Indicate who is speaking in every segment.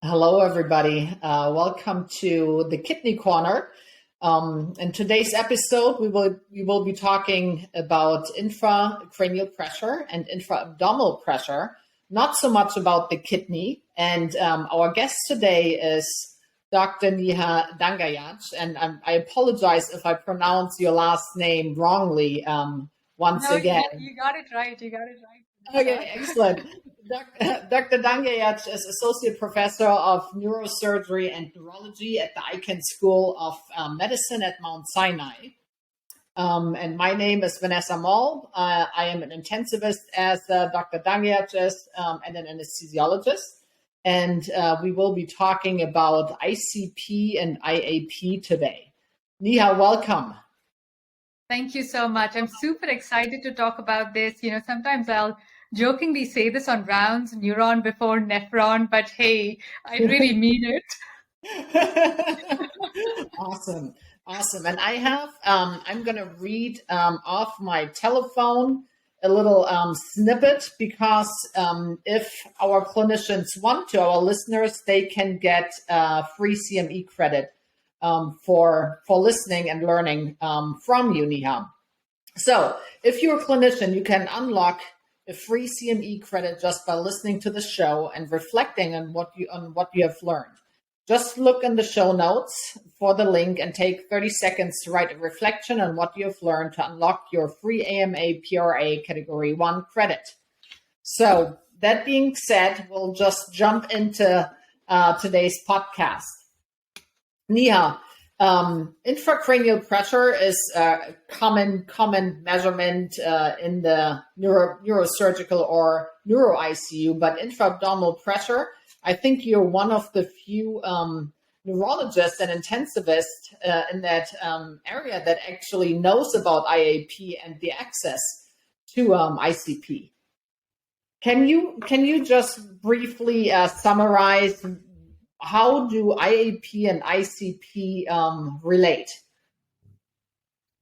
Speaker 1: Hello, everybody. Welcome to the Kidney Corner. In today's episode, we will be talking about intracranial pressure and intra-abdominal pressure, not so much about the kidney. And our guest today is Dr. Neha Dangayach. And I apologize if I pronounce your last name wrongly once again.
Speaker 2: You got it right.
Speaker 1: Okay, excellent. Dr. Dangayach is Associate Professor of Neurosurgery and Neurology at the Icahn School of Medicine at Mount Sinai. And my name is Vanessa Moll. I am an intensivist, as Dr. Dangayach is, and an anesthesiologist. And we will be talking about ICP and IAP today. Neha, welcome.
Speaker 2: Thank you so much. I'm super excited to talk about this. Sometimes I'll jokingly say this on rounds, neuron before nephron, but hey, I really mean it.
Speaker 1: Awesome. And I have, I'm going to read off my telephone a little snippet because if our clinicians want to, our listeners, they can get free CME credit for listening and learning from you, Neha. So if you're a clinician, you can unlock a free CME credit just by listening to the show and reflecting on what you have learned. Just look in the show notes for the link and take 30 seconds to write a reflection on what you have learned to unlock your free AMA PRA Category 1 credit. So that being said, we'll just jump into today's podcast. Neha, intracranial pressure is a common measurement in the neurosurgical or neuro ICU, but intra-abdominal pressure, I think you're one of the few neurologists and intensivists in that area that actually knows about IAP and the access to ICP. Can you just briefly summarize how do IAP and ICP relate?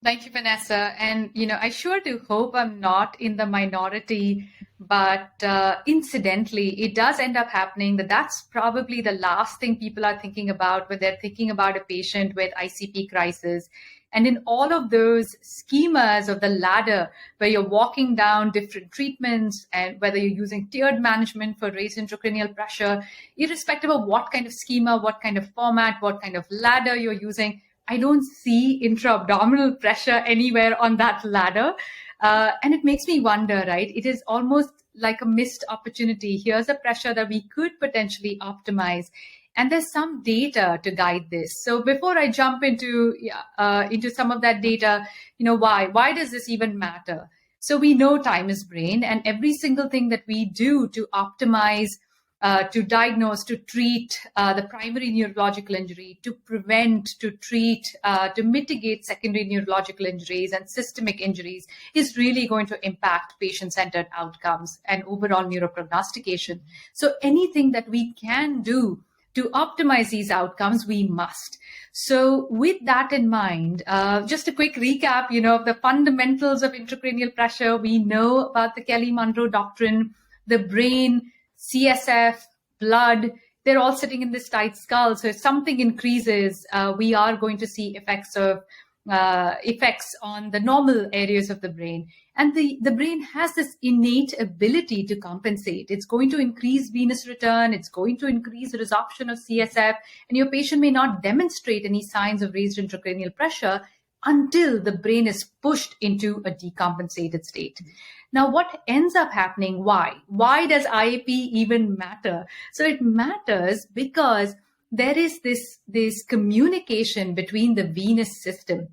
Speaker 2: Thank you, Vanessa. And, I sure do hope I'm not in the minority, but incidentally, it does end up happening that's probably the last thing people are thinking about when they're thinking about a patient with ICP crisis. And in all of those schemas of the ladder, where you're walking down different treatments and whether you're using tiered management for raised intracranial pressure, irrespective of what kind of schema, what kind of format, what kind of ladder you're using, I don't see intra-abdominal pressure anywhere on that ladder. And it makes me wonder, right? It is almost like a missed opportunity. Here's a pressure that we could potentially optimize. And there's some data to guide this. So before I jump into some of that data, why does this even matter? So we know time is brain, and every single thing that we do to optimize, to diagnose, to treat the primary neurological injury, to prevent, to treat, to mitigate secondary neurological injuries and systemic injuries is really going to impact patient-centered outcomes and overall neuroprognostication. So anything that we can do to optimize these outcomes, we must. So with that in mind, just a quick recap, of the fundamentals of intracranial pressure. We know about the Kelly-Monroe doctrine, the brain, CSF, blood, they're all sitting in this tight skull. So if something increases, we are going to see effects on the normal areas of the brain. And the brain has this innate ability to compensate. It's going to increase venous return. It's going to increase resorption of CSF. And your patient may not demonstrate any signs of raised intracranial pressure until the brain is pushed into a decompensated state. Now, what ends up happening? Why? Why does IAP even matter? So it matters because there is this communication between the venous system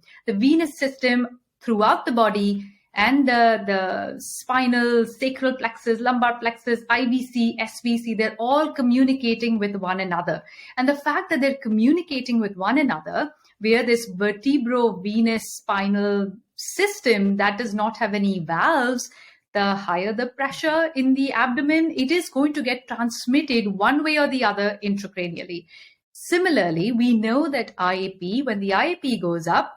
Speaker 2: throughout the body and the spinal, sacral plexus, lumbar plexus, IVC, SVC, they're all communicating with one another. And the fact that they're communicating with one another via this vertebrovenous spinal system that does not have any valves, the higher the pressure in the abdomen, it is going to get transmitted one way or the other intracranially. Similarly, we know that IAP, when the IAP goes up,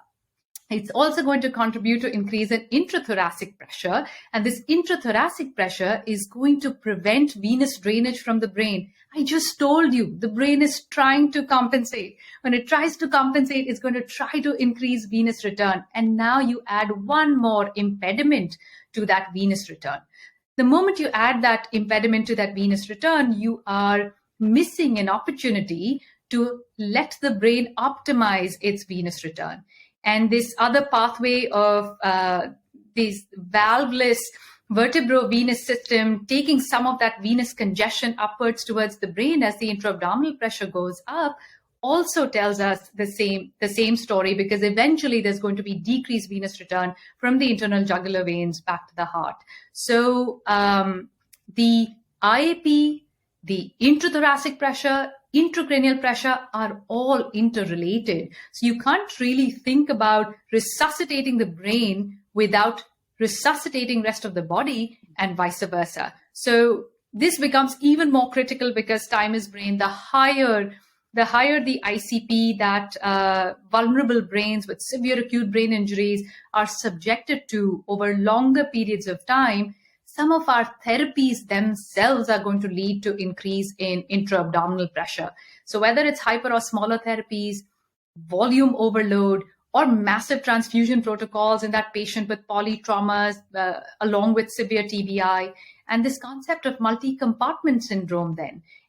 Speaker 2: It's also going to contribute to increase in intrathoracic pressure. And this intrathoracic pressure is going to prevent venous drainage from the brain. I just told you, the brain is trying to compensate. When it tries to compensate, it's going to try to increase venous return. And now you add one more impediment to that venous return. The moment you add that impediment to that venous return, you are missing an opportunity to let the brain optimize its venous return. And this other pathway of this valveless vertebrovenous system taking some of that venous congestion upwards towards the brain as the intra-abdominal pressure goes up also tells us the same story, because eventually there's going to be decreased venous return from the internal jugular veins back to the heart. So the IAP, the intrathoracic pressure, intracranial pressure are all interrelated. So you can't really think about resuscitating the brain without resuscitating rest of the body, and vice versa. So this becomes even more critical because time is brain. The higher the ICP that vulnerable brains with severe acute brain injuries are subjected to over longer periods of time, some of our therapies themselves are going to lead to increase in intra-abdominal pressure. So whether it's hyperosmolar therapies, volume overload, or massive transfusion protocols in that patient with polytraumas, along with severe TBI, and this concept of multi-compartment syndrome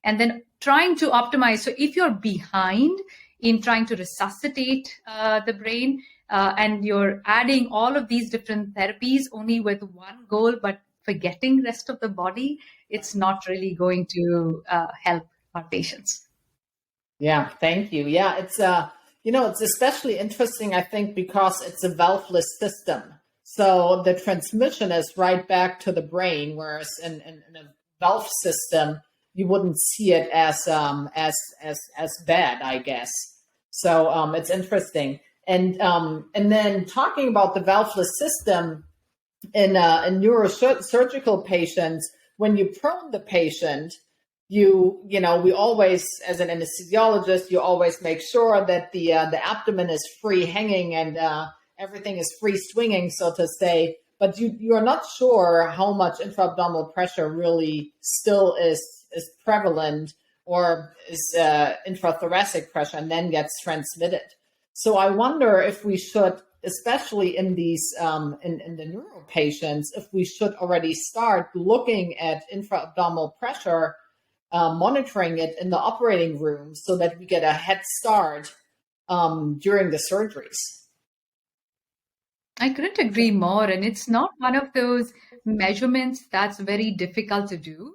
Speaker 2: and then trying to optimize. So if you're behind in trying to resuscitate the brain, and you're adding all of these different therapies only with one goal, but forgetting rest of the body, it's not really going to help our patients.
Speaker 1: Yeah, thank you. Yeah, it's it's especially interesting, I think, because it's a valveless system. So the transmission is right back to the brain, whereas in a valve system, you wouldn't see it as bad, I guess. So it's interesting. And then talking about the valveless system in neurosurgical patients, when you prone the patient, we always, as an anesthesiologist, you always make sure that the abdomen is free hanging and everything is free swinging, so to say. But you are not sure how much intra-abdominal pressure really still is prevalent, or is intrathoracic pressure and then gets transmitted. So I wonder if we should, especially in these in the neuro patients, if we should already start looking at intra-abdominal pressure, monitoring it in the operating room, so that we get a head start during the surgeries.
Speaker 2: I couldn't agree more. And it's not one of those measurements that's very difficult to do.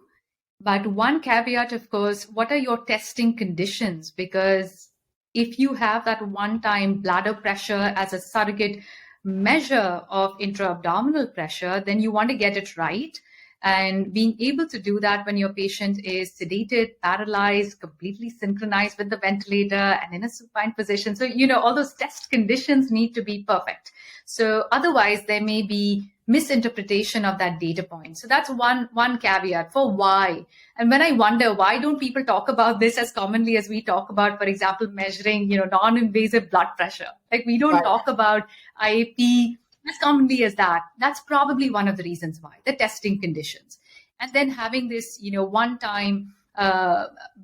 Speaker 2: But one caveat, of course, what are your testing conditions? Because if you have that one-time bladder pressure as a surrogate measure of intra-abdominal pressure, then you want to get it right. And being able to do that when your patient is sedated, paralyzed, completely synchronized with the ventilator and in a supine position. So, all those test conditions need to be perfect. So otherwise there may be misinterpretation of that data point. So that's one caveat for why. And when I wonder, why don't people talk about this as commonly as we talk about, for example, measuring, non-invasive blood pressure? Like we don't talk about IAP as commonly as that. That's probably one of the reasons why, the testing conditions. And then having this, one-time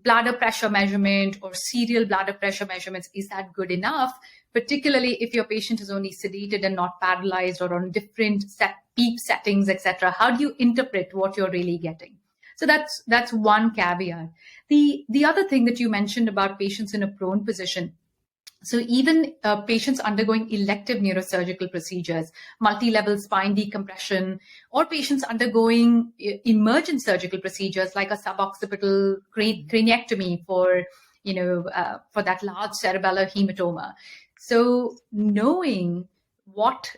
Speaker 2: bladder pressure measurement or serial bladder pressure measurements, is that good enough? Particularly if your patient is only sedated and not paralyzed, or on different peak settings, etc. How do you interpret what you're really getting? So that's one caveat. The other thing that you mentioned about patients in a prone position. So even patients undergoing elective neurosurgical procedures, multi-level spine decompression, or patients undergoing emergent surgical procedures like a suboccipital craniectomy for that large cerebellar hematoma. So knowing what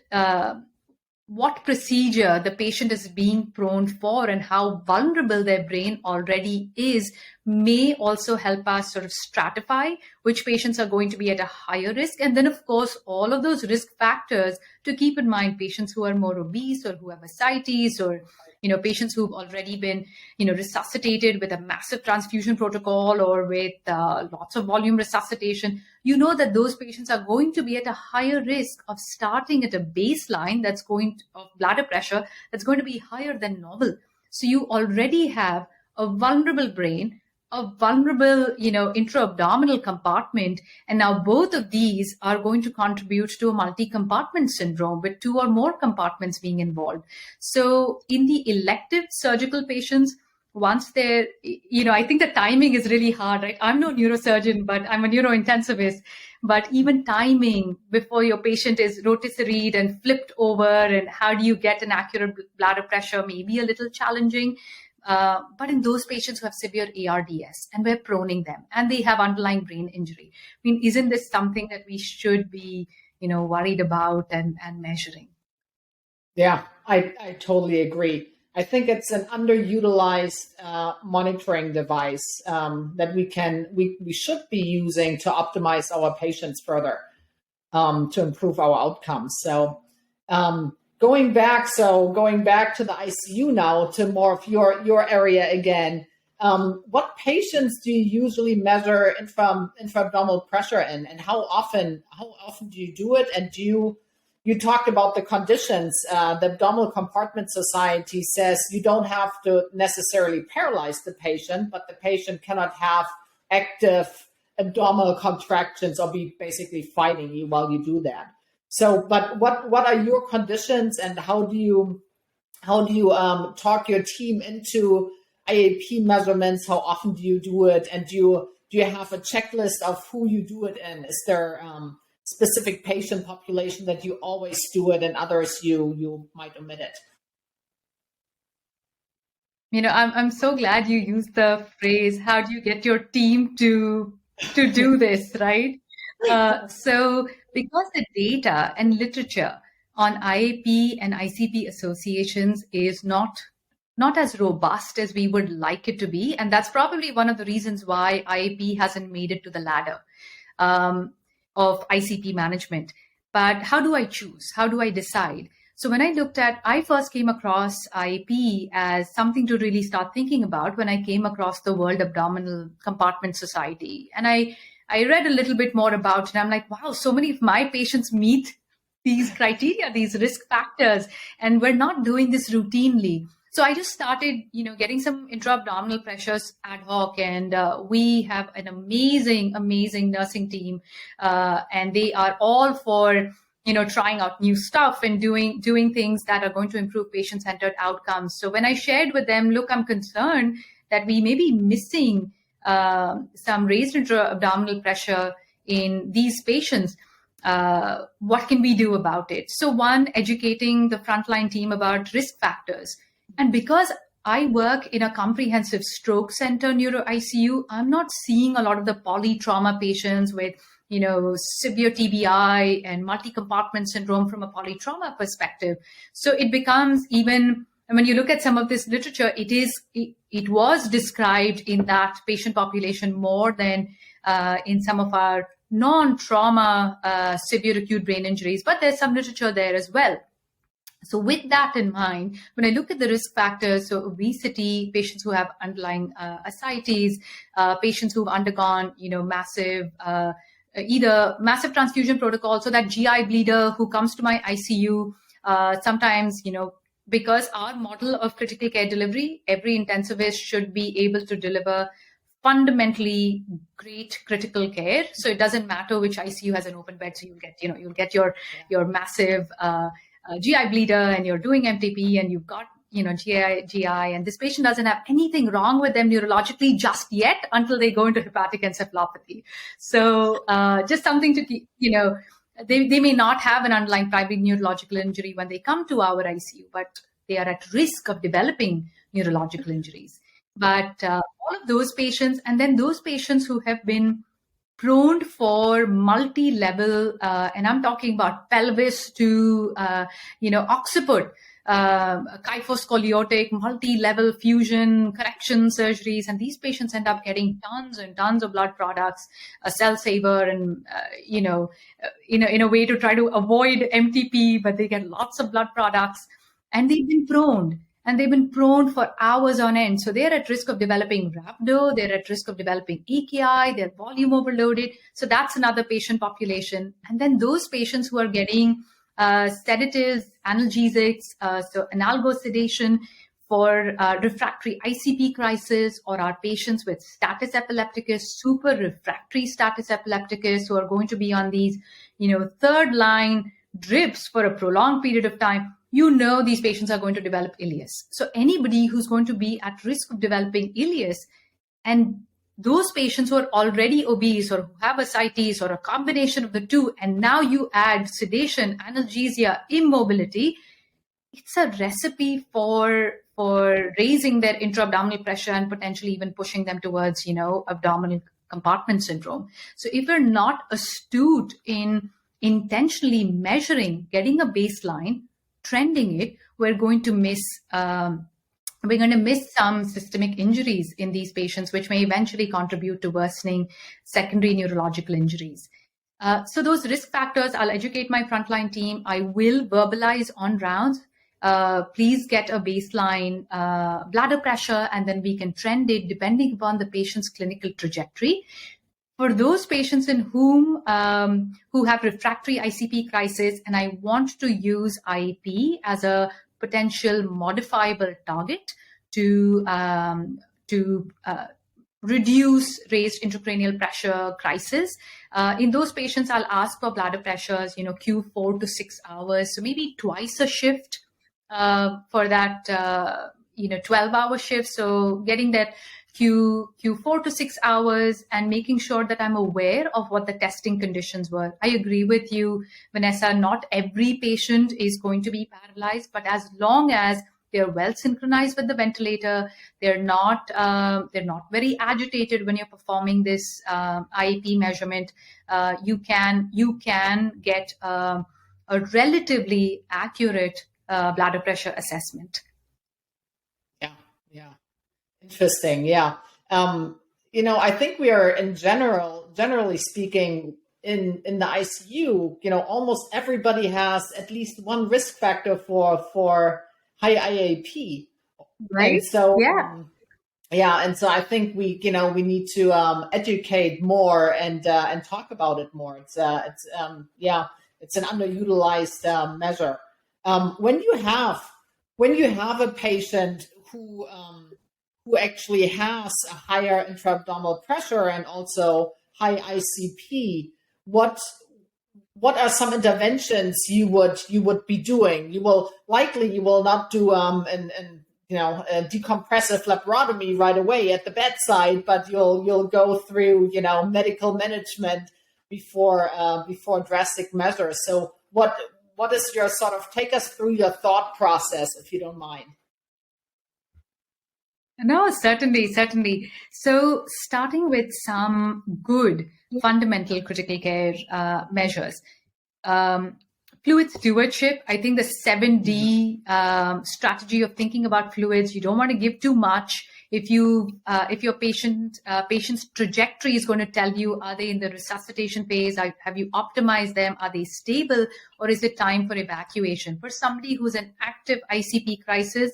Speaker 2: procedure the patient is being prone for and how vulnerable their brain already is may also help us sort of stratify which patients are going to be at a higher risk. And then, of course, all of those risk factors to keep in mind: patients who are more obese, or who have ascites, or patients who've already been, resuscitated with a massive transfusion protocol or with lots of volume resuscitation, that those patients are going to be at a higher risk of starting at a baseline of bladder pressure that's going to be higher than normal. So you already have a vulnerable brain, a vulnerable, intra-abdominal compartment. And now both of these are going to contribute to a multi-compartment syndrome with 2 or more compartments being involved. So in the elective surgical patients, once they're, I think the timing is really hard, right? I'm no neurosurgeon, but I'm a neuro-intensivist. But even timing before your patient is rotaceried and flipped over, and how do you get an accurate bladder pressure may be a little challenging. But in those patients who have severe ARDS and we're proning them and they have underlying brain injury, I mean, isn't this something that we should be, worried about and measuring?
Speaker 1: Yeah, I totally agree. I think it's an underutilized monitoring device that we should be using to optimize our patients further to improve our outcomes. So going back to the ICU now, to more of your area again, what patients do you usually measure intra-abdominal pressure in, and how often do you do it? And you talked about the conditions. The Abdominal Compartment Society says you don't have to necessarily paralyze the patient, but the patient cannot have active abdominal contractions or be basically fighting you while you do that. So, but what are your conditions, and how do you talk your team into IAP measurements? How often do you do it, and do you have a checklist of who you do it in? Is there specific patient population that you always do it, and others you might omit it?
Speaker 2: I'm so glad you used the phrase, how do you get your team to do this, right? So because the data and literature on IAP and ICP associations is not as robust as we would like it to be, and that's probably one of the reasons why IAP hasn't made it to the ladder of ICP management. But how do I choose? How do I decide? So when I first came across IAP as something to really start thinking about when I came across the World Abdominal Compartment Society. And I read a little bit more about it. And I'm like, wow, so many of my patients meet these criteria, these risk factors, and we're not doing this routinely. So I just started, getting some intra-abdominal pressures ad hoc, and we have an amazing nursing team, and they are all for, trying out new stuff and doing things that are going to improve patient-centered outcomes. So when I shared with them, look, I'm concerned that we may be missing some raised intra-abdominal pressure in these patients. What can we do about it? So one, educating the frontline team about risk factors. And because I work in a comprehensive stroke center neuro ICU, I'm not seeing a lot of the polytrauma patients with, severe TBI and multi-compartment syndrome from a polytrauma perspective. So it becomes even, and when you look at some of this literature, it was described in that patient population more than in some of our non-trauma severe acute brain injuries, but there's some literature there as well. So with that in mind, when I look at the risk factors, so obesity, patients who have underlying ascites, patients who've undergone, massive, either massive transfusion protocol, so that GI bleeder who comes to my ICU, sometimes, because our model of critical care delivery, every intensivist should be able to deliver fundamentally great critical care. So it doesn't matter which ICU has an open bed. So you'll get your massive GI bleeder, and you're doing MTP, and you've got GI, and this patient doesn't have anything wrong with them neurologically just yet until they go into hepatic encephalopathy. So just something to keep, they may not have an underlying primary neurological injury when they come to our ICU, but they are at risk of developing neurological injuries. But all of those patients, and then those patients who have been prone for multi-level, and I'm talking about pelvis to, occiput, kyphoscoliotic, multi-level fusion, correction surgeries. And these patients end up getting tons and tons of blood products, a cell saver, and, in a way to try to avoid MTP, but they get lots of blood products, and they've been prone. and they've been prone for hours on end. So they're at risk of developing rhabdo, they're at risk of developing EKI, they're volume overloaded. So that's another patient population. And then those patients who are getting sedatives, analgesics, so analgo sedation for refractory ICP crisis, or our patients with status epilepticus, super refractory status epilepticus, who are going to be on these, third line drips for a prolonged period of time, these patients are going to develop ileus. So anybody who's going to be at risk of developing ileus, and those patients who are already obese or who have ascites or a combination of the two, and now you add sedation, analgesia, immobility, it's a recipe for raising their intra-abdominal pressure and potentially even pushing them towards, abdominal compartment syndrome. So if we're not astute in intentionally measuring, getting a baseline, trending it, we're going to miss some systemic injuries in these patients, which may eventually contribute to worsening secondary neurological injuries. So those risk factors, I'll educate my frontline team. I will verbalize on rounds. Please get a baseline bladder pressure, and then we can trend it depending upon the patient's clinical trajectory. For those patients in who have refractory ICP crisis, and I want to use IEP as a potential modifiable target to reduce raised intracranial pressure crisis. In those patients, I'll ask for bladder pressures, Q4 to 6 hours, so maybe twice a shift for that 12-hour shift. So getting that Q4 to 6 hours and making sure that I'm aware of what the testing conditions were. I agree with you, Vanessa, not every patient is going to be paralyzed, but as long as they're well synchronized with the ventilator, they're not very agitated when you're performing this IEP measurement, you can get a relatively accurate bladder pressure assessment.
Speaker 1: Yeah. Interesting. Yeah. I think we are generally speaking, in the ICU, almost everybody has at least one risk factor for high IAP.
Speaker 2: Right.
Speaker 1: And so,
Speaker 2: yeah.
Speaker 1: And so I think we need to educate more and talk about it more. It's an underutilized measure. When you have a patient who actually has a higher intra-abdominal pressure and also high ICP, what are some interventions you would be doing? You will not do a decompressive laparotomy right away at the bedside, but you'll go through medical management before drastic measures. So what is your take us through your thought process, if you don't mind?
Speaker 2: No, certainly. So starting with some good fundamental critical care measures. Fluid stewardship, I think the 7D strategy of thinking about fluids, you don't want to give too much. If your patient's trajectory is going to tell you, are they in the resuscitation phase? Have you optimized them? Are they stable? Or is it time for evacuation? For somebody who's an active ICP crisis,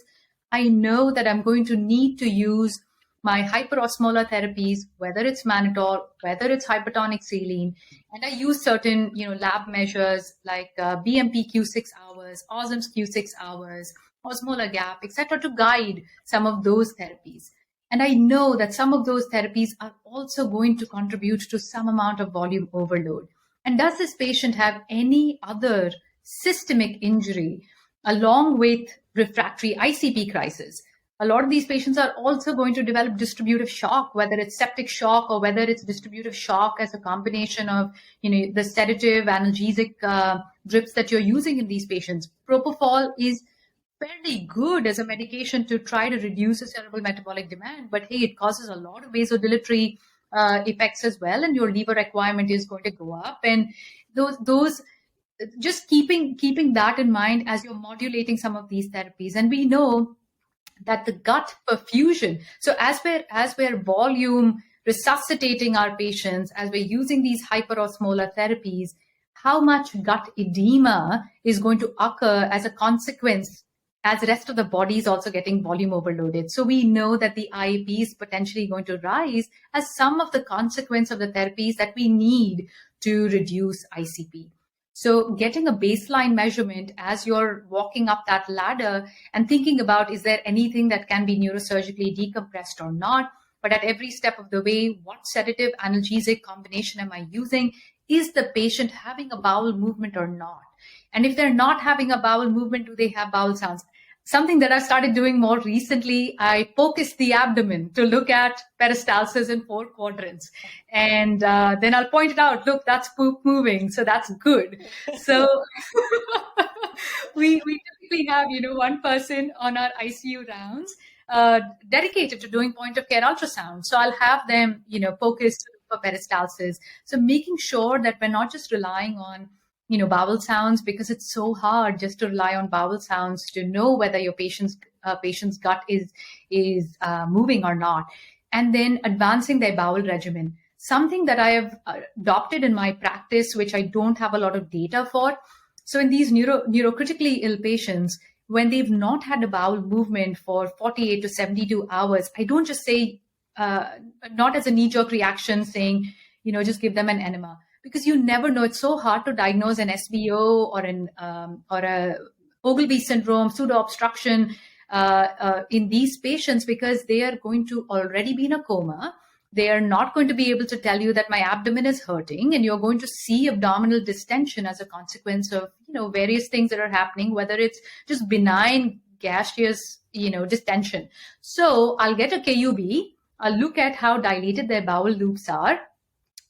Speaker 2: I know that I'm going to need to use my hyperosmolar therapies, whether it's mannitol, whether it's hypertonic saline, and I use certain, lab measures like BMP Q6 hours, OSMS Q6 hours, osmolar gap, etc., to guide some of those therapies. And I know that some of those therapies are also going to contribute to some amount of volume overload. And does this patient have any other systemic injury along with refractory ICP crisis? A lot of these patients are also going to develop distributive shock, whether it's septic shock or whether it's distributive shock as a combination of, the sedative analgesic drips that you're using in these patients. Propofol is fairly good as a medication to try to reduce the cerebral metabolic demand, but hey, it causes a lot of vasodilatory effects as well, and your lever requirement is going to go up. And those just keeping that in mind as you're modulating some of these therapies. And we know that the gut perfusion, so as we're volume resuscitating our patients, as we're using these hyperosmolar therapies, how much gut edema is going to occur as a consequence as the rest of the body is also getting volume overloaded. So we know that the IAP is potentially going to rise as some of the consequence of the therapies that we need to reduce ICP. So getting a baseline measurement as you're walking up that ladder and thinking about, is there anything that can be neurosurgically decompressed or not? But at every step of the way, what sedative analgesic combination am I using? Is the patient having a bowel movement or not? And if they're not having a bowel movement, do they have bowel sounds? Something that I started doing more recently, I focused the abdomen to look at peristalsis in 4 quadrants. And then I'll point it out, look, that's poop moving, so that's good. So we typically have, one person on our ICU rounds dedicated to doing point of care ultrasound. So I'll have them, focused for peristalsis. So making sure that we're not just relying on bowel sounds, because it's so hard just to rely on bowel sounds to know whether your patient's gut is moving or not. And then advancing their bowel regimen. Something that I have adopted in my practice, which I don't have a lot of data for. So in these neurocritically ill patients, when they've not had a bowel movement for 48 to 72 hours, I don't just say, not as a knee-jerk reaction saying, just give them an enema. Because you never know. It's so hard to diagnose an SBO or a Ogilvie syndrome, pseudo-obstruction in these patients, because they are going to already be in a coma. They are not going to be able to tell you that my abdomen is hurting, and you're going to see abdominal distension as a consequence of various things that are happening, whether it's just benign gaseous distension. So I'll get a KUB. I'll look at how dilated their bowel loops are.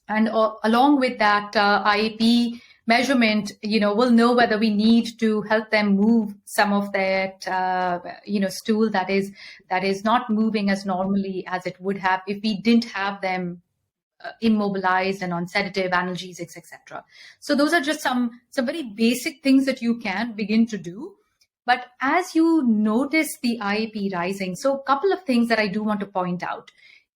Speaker 2: And along with that IAP measurement, we'll know whether we need to help them move some of that, stool that is not moving as normally as it would have if we didn't have them immobilized and on sedative, analgesics, etc. So those are just some very basic things that you can begin to do. But as you notice the IAP rising, so a couple of things that I do want to point out.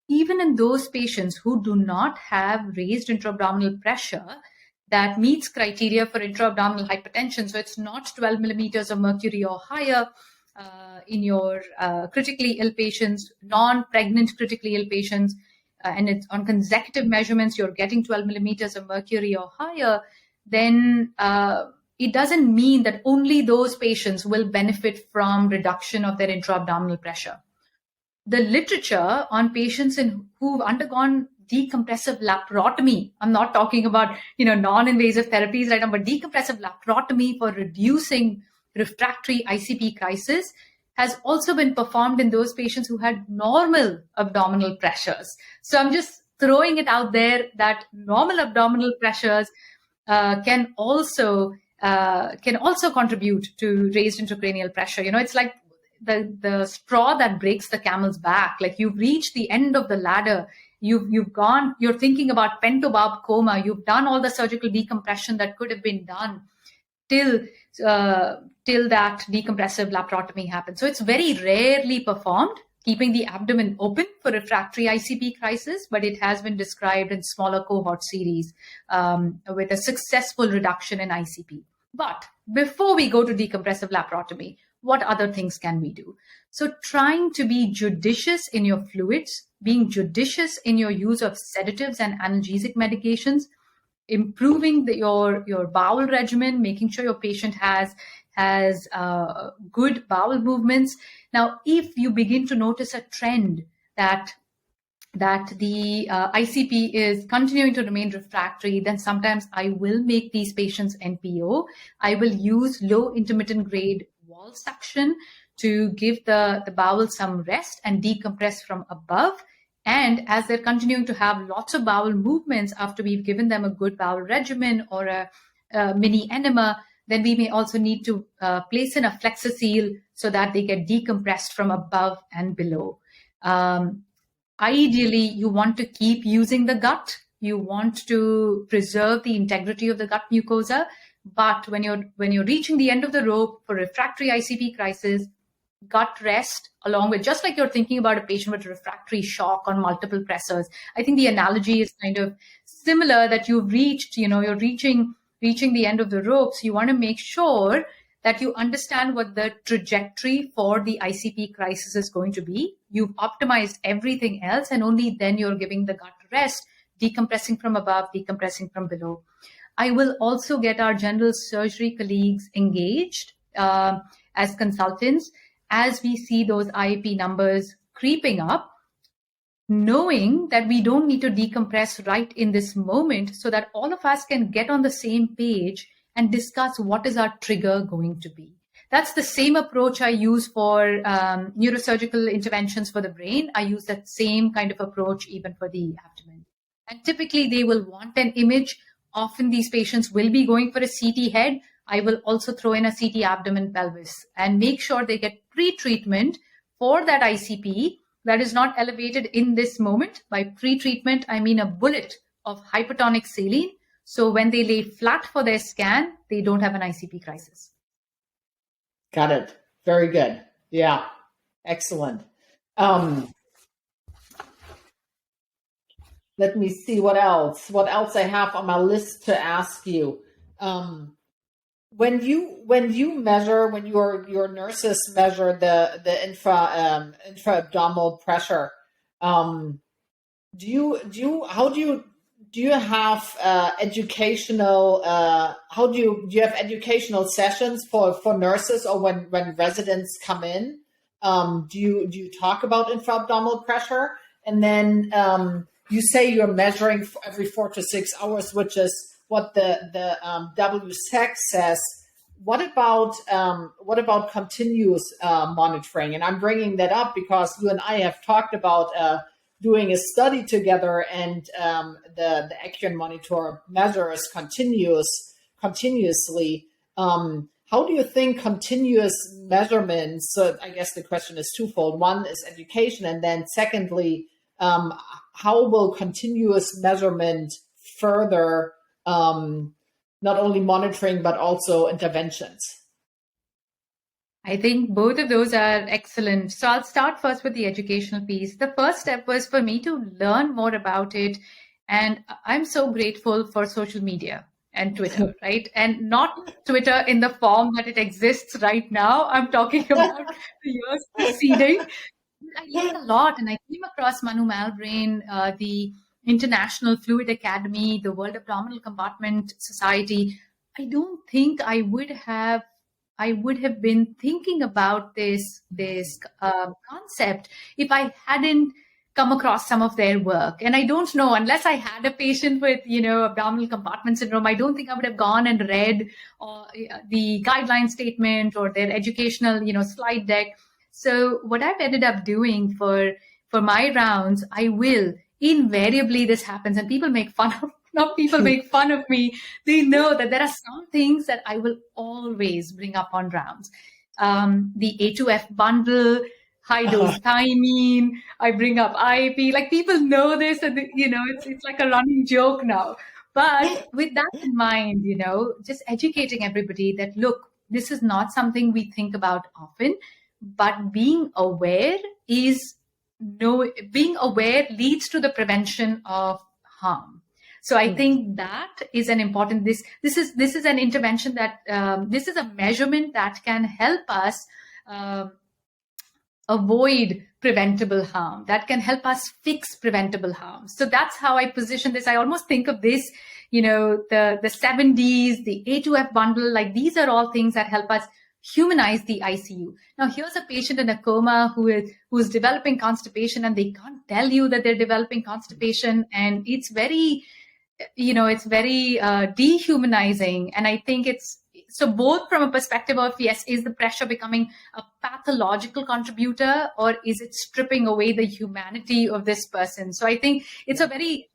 Speaker 2: Even in those patients who do not have raised intra-abdominal pressure that meets criteria for intra-abdominal hypertension, so it's not 12 millimeters of mercury or higher in your critically ill patients, non-pregnant critically ill patients, and it's on consecutive measurements, you're getting 12 millimeters of mercury or higher, then it doesn't mean that only those patients will benefit from reduction of their intra-abdominal pressure. The literature on patients who've undergone decompressive laparotomy, I'm not talking about non-invasive therapies right now, but decompressive laparotomy for reducing refractory ICP crisis has also been performed in those patients who had normal abdominal pressures. So I'm just throwing it out there that normal abdominal pressures can also contribute to raised intracranial pressure. It's like the straw that breaks the camel's back. Like you've reached the end of the ladder, you've gone, you're thinking about pentobarb coma, you've done all the surgical decompression that could have been done till that decompressive laparotomy happens. So it's very rarely performed, keeping the abdomen open for refractory ICP crisis, but it has been described in smaller cohort series with a successful reduction in ICP. But before we go to decompressive laparotomy, what other things can we do? So trying to be judicious in your fluids, being judicious in your use of sedatives and analgesic medications, improving your bowel regimen, making sure your patient has good bowel movements. Now, if you begin to notice a trend that the ICP is continuing to remain refractory, then sometimes I will make these patients NPO. I will use low intermittent grade wall suction to give the bowel some rest and decompress from above. And as they're continuing to have lots of bowel movements after we've given them a good bowel regimen or a mini enema, then we may also need to place in a Flexaseal so that they get decompressed from above and below. Ideally, you want to keep using the gut. You want to preserve the integrity of the gut mucosa. But when you're reaching the end of the rope for refractory ICP crisis, gut rest, along with, just like you're thinking about a patient with refractory shock on multiple pressors, I think the analogy is kind of similar, that you've reached, you're reaching the end of the ropes. You want to make sure that you understand what the trajectory for the ICP crisis is going to be. You've optimized everything else, and only then you're giving the gut rest, decompressing from above, decompressing from below. I will also get our general surgery colleagues engaged as consultants as we see those IAP numbers creeping up, knowing that we don't need to decompress right in this moment, so that all of us can get on the same page and discuss what is our trigger going to be. That's the same approach I use for neurosurgical interventions for the brain. I use that same kind of approach even for the abdomen. And typically they will want an image. Often these patients will be going for a CT head. I will also throw in a CT abdomen pelvis and make sure they get pre-treatment for that ICP that is not elevated in this moment. By pre-treatment, I mean a bullet of hypertonic saline. So when they lay flat for their scan, they don't have an ICP crisis.
Speaker 1: Got it. Very good. Yeah. Excellent. Let me see what else I have on my list to ask you. When your nurses measure the intra-abdominal pressure, do you have educational sessions for nurses, or when residents come in? Do you talk about intra-abdominal pressure? And then you say you're measuring every 4 to 6 hours, which is what the WSEC says. What about continuous monitoring? And I'm bringing that up because you and I have talked about doing a study together, and the Acuon monitor measures continuously. How do you think continuous measurements? So I guess the question is twofold. One is education, and then secondly, how will continuous measurement further not only monitoring but also interventions?
Speaker 2: I think both of those are excellent. So I'll start first with the educational piece. The first step was for me to learn more about it. And I'm so grateful for social media and Twitter, right? And not Twitter in the form that it exists right now. I'm talking about the years preceding. I learned a lot, and I came across Manu Malbrain, the International Fluid Academy, the World Abdominal Compartment Society. I don't think I would have been thinking about this concept if I hadn't come across some of their work. And I don't know, unless I had a patient with, abdominal compartment syndrome, I don't think I would have gone and read the guideline statement or their educational, slide deck. So what I've ended up doing for my rounds, I will invariably, this happens, and people make fun of me. They know that there are some things that I will always bring up on rounds. The A2F bundle, high dose thiamine, I bring up IAP. Like, people know this, and it's like a running joke now. But with that in mind, just educating everybody that, look, this is not something we think about often, but being aware leads to the prevention of harm. So I think that is an important, this is an intervention that, this is a measurement that can help us avoid preventable harm, that can help us fix preventable harm. So that's how I position this. I almost think of this, the 7Ds, the A2F bundle, like these are all things that help us humanize the ICU. Now, here's a patient in a coma who's developing constipation, and they can't tell you that they're developing constipation, and it's very dehumanizing. And I think it's so both from a perspective of, yes, is the pressure becoming a pathological contributor, or is it stripping away the humanity of this person? So I think it's a very,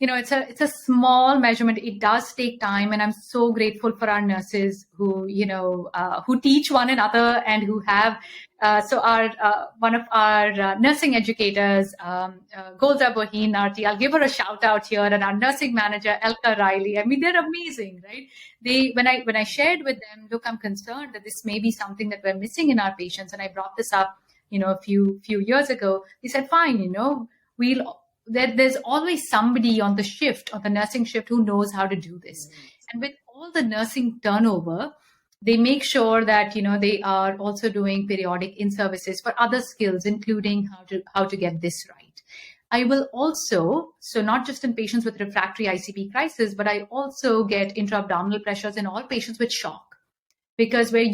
Speaker 2: it's a small measurement. It does take time, and I'm so grateful for our nurses who teach one another and who have. So one of our nursing educators, Golda Bohin Narti, I'll give her a shout out here, and our nursing manager Elka Riley. I mean, they're amazing, right? When I shared with them, look, I'm concerned that this may be something that we're missing in our patients, and I brought this up, a few years ago. They said, fine, there's always somebody on the nursing shift who knows how to do this. And with all the nursing turnover, They make sure that, they are also doing periodic in-services for other skills, including how to get this right. I will also, so not just in patients with refractory ICP crisis, but I also get intra-abdominal pressures in all patients with shock, because we're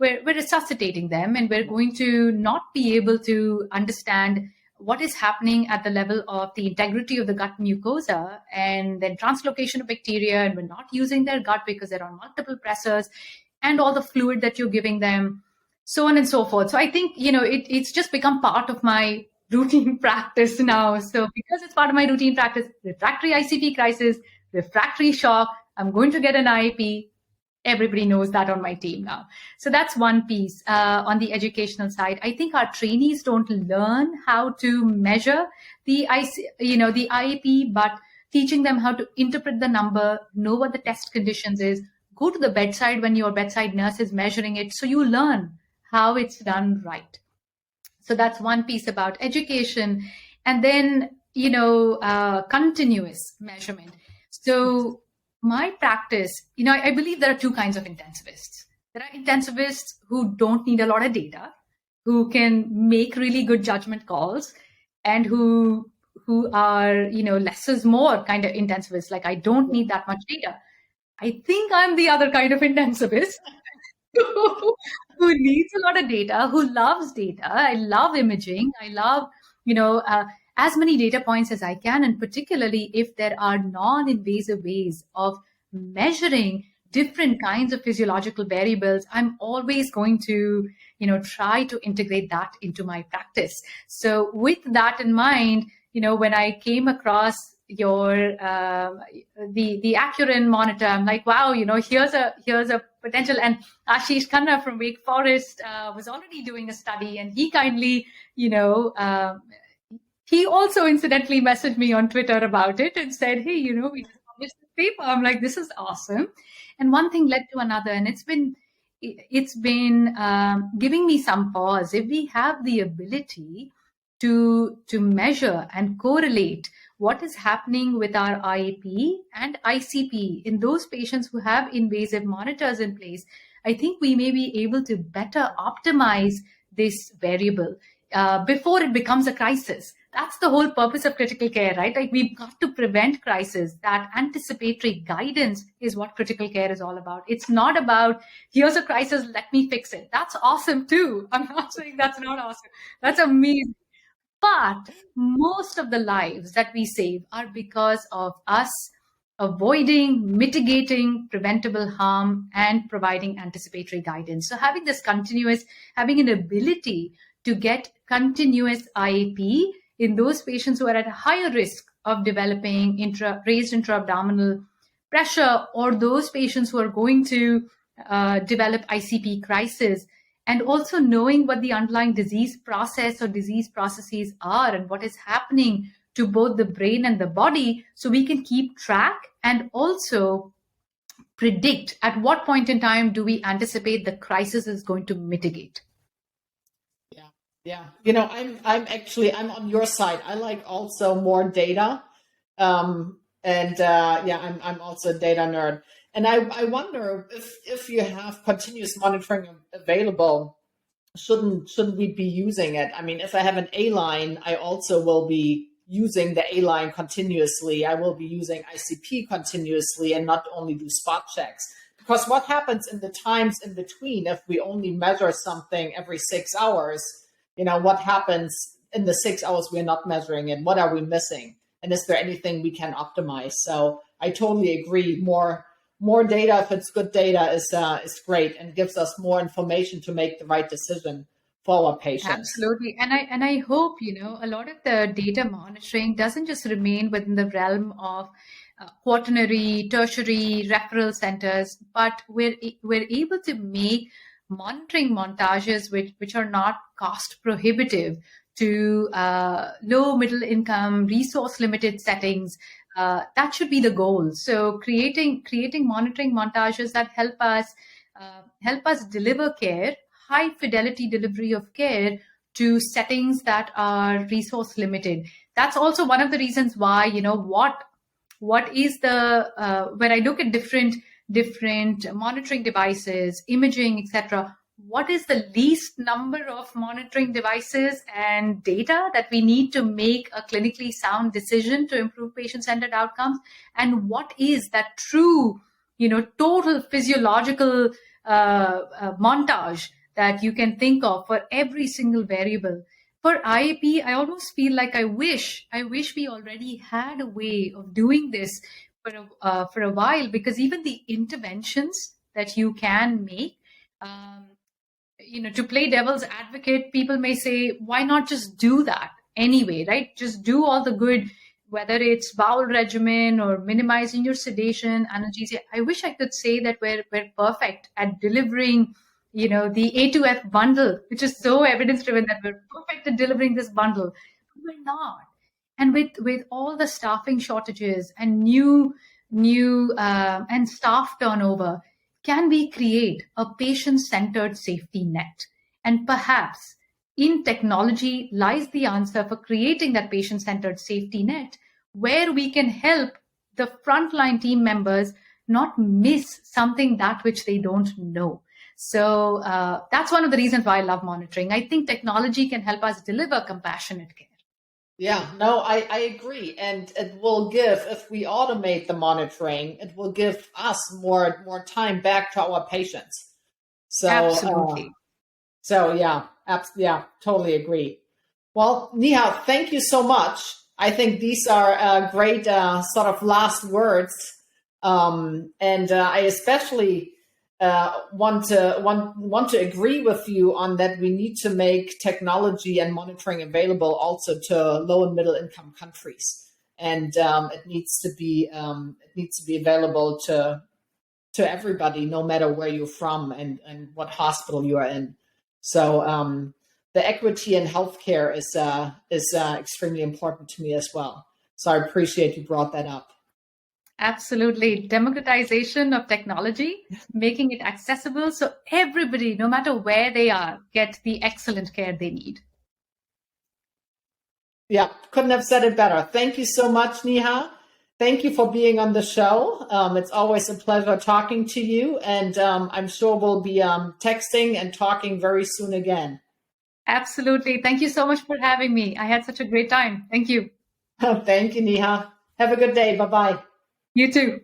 Speaker 2: resuscitating them, and we're going to not be able to understand what is happening at the level of the integrity of the gut mucosa, and then translocation of bacteria, and we're not using their gut because they're on multiple pressors, and all the fluid that you're giving them, so on and so forth. So I think, it's just become part of my routine practice now. So because it's part of my routine practice, refractory ICP crisis, refractory shock, I'm going to get an IEP. Everybody knows that on my team now. So that's one piece. On the educational side, I think our trainees don't learn how to measure the IEP, but teaching them how to interpret the number, know what the test conditions is, go to the bedside when your bedside nurse is measuring it, so you learn how it's done right. So that's one piece about education. And then, continuous measurement. So my practice, I believe there are two kinds of intensivists. There are intensivists who don't need a lot of data, who can make really good judgment calls, and who are, less is more kind of intensivists. Like, I don't need that much data. I think I'm the other kind of intensivist who needs a lot of data, who loves data. I love imaging. I love, as many data points as I can, and particularly if there are non-invasive ways of measuring different kinds of physiological variables, I'm always going to, try to integrate that into my practice. So with that in mind, when I came across your the Accurine monitor, I'm like, wow, here's a potential. And Ashish Khanna from Wake Forest was already doing a study, and he kindly, he also incidentally messaged me on Twitter about it and said, hey, we just published this paper. I'm like, this is awesome. And one thing led to another, and it's been giving me some pause. If we have the ability to measure and correlate what is happening with our IEP and ICP in those patients who have invasive monitors in place, I think we may be able to better optimize this variable before it becomes a crisis. That's the whole purpose of critical care, right? Like, we've got to prevent crisis. That anticipatory guidance is what critical care is all about. It's not about, here's a crisis, let me fix it. That's awesome too. I'm not saying that's not awesome. That's amazing. But most of the lives that we save are because of us avoiding, mitigating preventable harm and providing anticipatory guidance. So having an ability to get continuous IEP in those patients who are at a higher risk of developing raised intra-abdominal pressure, or those patients who are going to develop ICP crisis, and also knowing what the underlying disease process or disease processes are and what is happening to both the brain and the body, so we can keep track and also predict at what point in time do we anticipate the crisis is going to mitigate.
Speaker 1: Yeah. I'm on your side. I like also more data. I'm also a data nerd. And I wonder if you have continuous monitoring available, shouldn't we be using it? I mean, if I have an A-line, I also will be using the A-line continuously. I will be using ICP continuously and not only do spot checks. Because what happens in the times in between, if we only measure something every 6 hours, what happens in the 6 hours we're not measuring it? What are we missing? And is there anything we can optimize? So I totally agree. More data, if it's good data, is great and gives us more information to make the right decision for our patients.
Speaker 2: Absolutely. And I hope, a lot of the data monitoring doesn't just remain within the realm of quaternary, tertiary referral centers, but we're able to make monitoring montages which are not cost prohibitive to low, middle income, resource limited settings. That should be the goal. So creating monitoring montages that help us deliver care, high fidelity delivery of care to settings that are resource limited. That's also one of the reasons why, what is the when I look at different different monitoring devices, imaging, etc., what is the least number of monitoring devices and data that we need to make a clinically sound decision to improve patient-centered outcomes? And what is that true, total physiological montage that you can think of for every single variable? For IAP, I almost feel like I wish we already had a way of doing this for a while, because even the interventions that you can make, to play devil's advocate, people may say, why not just do that anyway, right? Just do all the good, whether it's bowel regimen or minimizing your sedation, analgesia. I wish I could say that we're perfect at delivering, the A2F bundle, which is so evidence-driven that we're perfect at delivering this bundle. We're not. And with all the staffing shortages and new and staff turnover, can we create a patient-centered safety net? And perhaps in technology lies the answer for creating that patient-centered safety net, where we can help the frontline team members not miss something that which they don't know. So that's one of the reasons why I love monitoring. I think technology can help us deliver compassionate care.
Speaker 1: Yeah, no, I agree. And it will give, if we automate the monitoring, it will give us more time back to our patients. So,
Speaker 2: absolutely.
Speaker 1: Yeah, totally agree. Well, Neha, thank you so much. I think these are great sort of last words. And I especially want to agree with you on that. We need to make technology and monitoring available also to low and middle income countries, and it needs to be available to everybody, no matter where you're from and what hospital you are in. So the equity in healthcare is extremely important to me as well. So I appreciate you brought that up.
Speaker 2: Absolutely. Democratization of technology, making it accessible so everybody, no matter where they are, get the excellent care they need.
Speaker 1: Yeah, couldn't have said it better. Thank you so much, Neha. Thank you for being on the show. It's always a pleasure talking to you, and I'm sure we'll be texting and talking very soon again.
Speaker 2: Absolutely. Thank you so much for having me. I had such a great time. Thank you.
Speaker 1: Thank you, Neha. Have a good day. Bye-bye.
Speaker 2: You too.